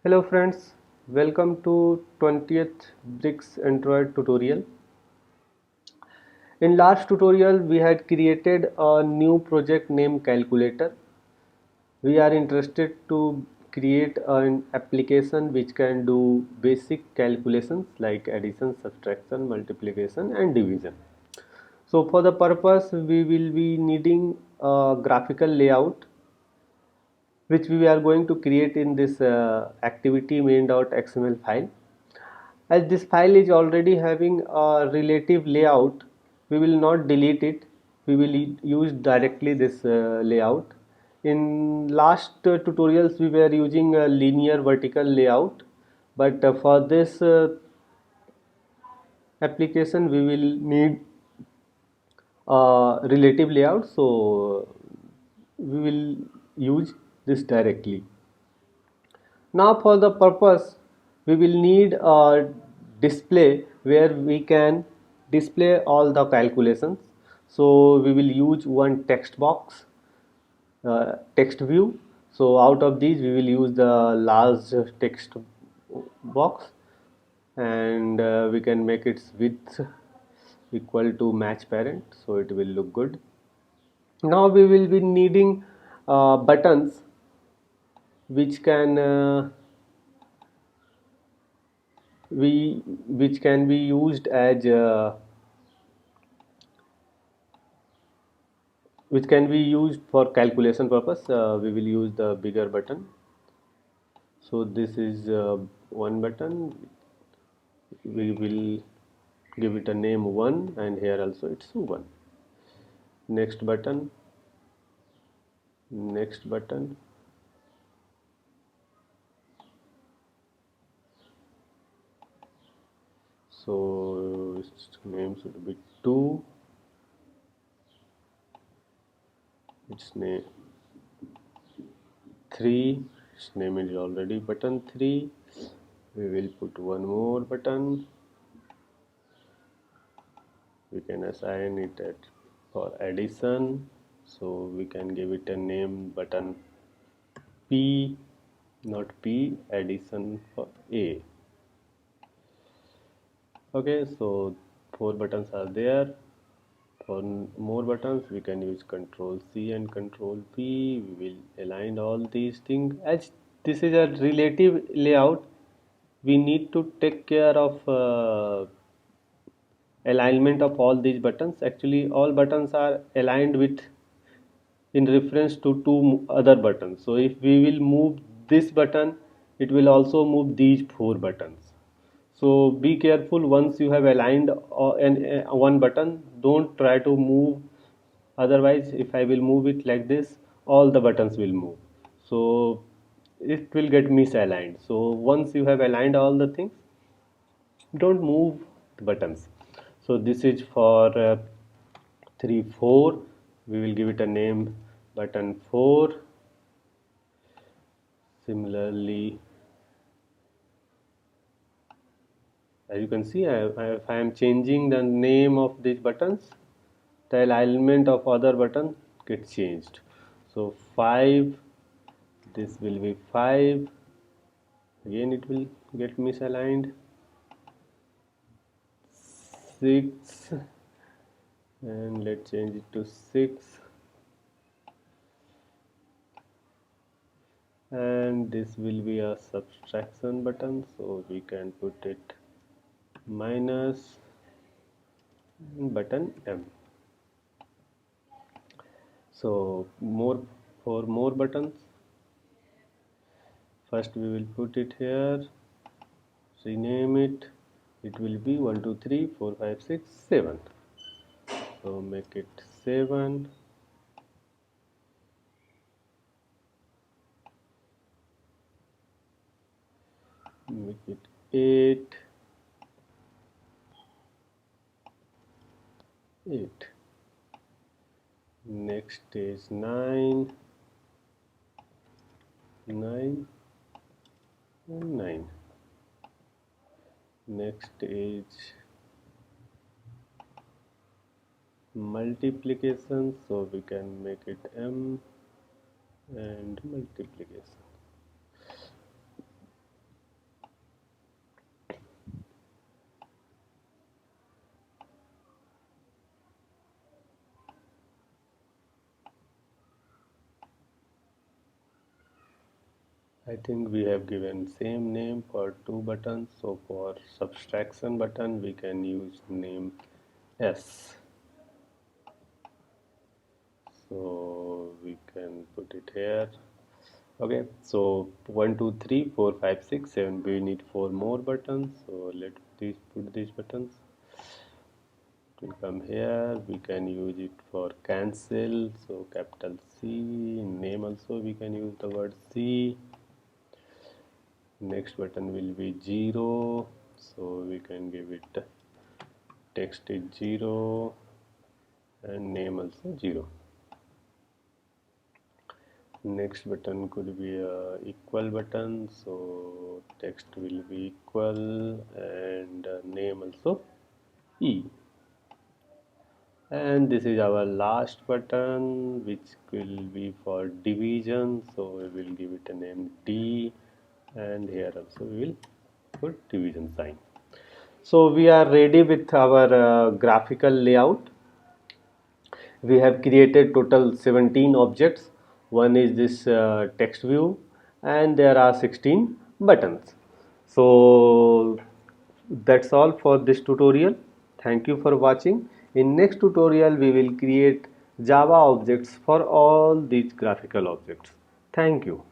Hello friends, welcome to 20th Bricks Android tutorial. In last tutorial we had created a new project named Calculator. We are interested to create an application which can do basic calculations like addition, subtraction, multiplication and division. So for the purpose we will be needing a graphical layout which we are going to create in this activity main.xml file. As this file is already having a relative layout, we will not delete it. We will use directly this layout. In last tutorials we were using a linear vertical layout, but for this application we will need a relative layout, so we will use this directly. Now for the purpose we will need a display where we can display all the calculations. So we will use one text box, text view. So out of these we will use the large text box, and we can make its width equal to match parent, so it will look good. Now we will be needing buttons which can we which can be used as which can be used for calculation purpose. We will use the bigger button. So this is one button. We will give it a name 1, and here also it's 1. Next button, next button, so its name should be 2. Its name 3. Its name is already button 3. We will put one more button. We can assign it for addition, so we can give it a name button P, not P, addition for A. Okay, so 4 buttons are there. For more buttons we can use Control C and Control P. We will align all these things. As this is a relative layout, we need to take care of alignment of all these buttons. Actually all buttons are aligned with in reference to two other buttons. So if we will move this button, it will also move these 4 buttons. So be careful, once you have aligned one button, don't try to move. Otherwise if I will move it like this, all the buttons will move, so it will get misaligned. So once you have aligned all the things, don't move the buttons. So this is for 3 4. We will give it a name button 4. Similarly, as you can see, if I am changing the name of these buttons, the alignment of other button gets changed. So 5, this will be 5, again it will get misaligned. 6, and let's change it to 6, and this will be a subtraction button, so we can put it minus button M. So for more buttons, first we will put it here, rename it. It will be 1 2 3 4 5 6 7. So make it 7. Make it 8. 8. Next is 9. 9 and 9. Next is multiplication, so we can make it M and multiplication. I think we have given same name for two buttons. So for subtraction button we can use name S. So we can put it here. Okay, so 1 2 3 4 5 6 7, we need 4 more buttons. So let's put these buttons. It will come here. We can use it for cancel, so capital C. Name also we can use the word C. Next button will be 0, so we can give it text is 0 and name also 0. Next button could be a equal button, so text will be equal and name also E. And this is our last button, which will be for division, so we will give it a name D, and here also we will put division sign. So we are ready with our graphical layout. We have created total 17 objects. One is this text view, and there are 16 buttons. So that's all for this tutorial. Thank you for watching. In next tutorial we will create Java objects for all these graphical objects. Thank you.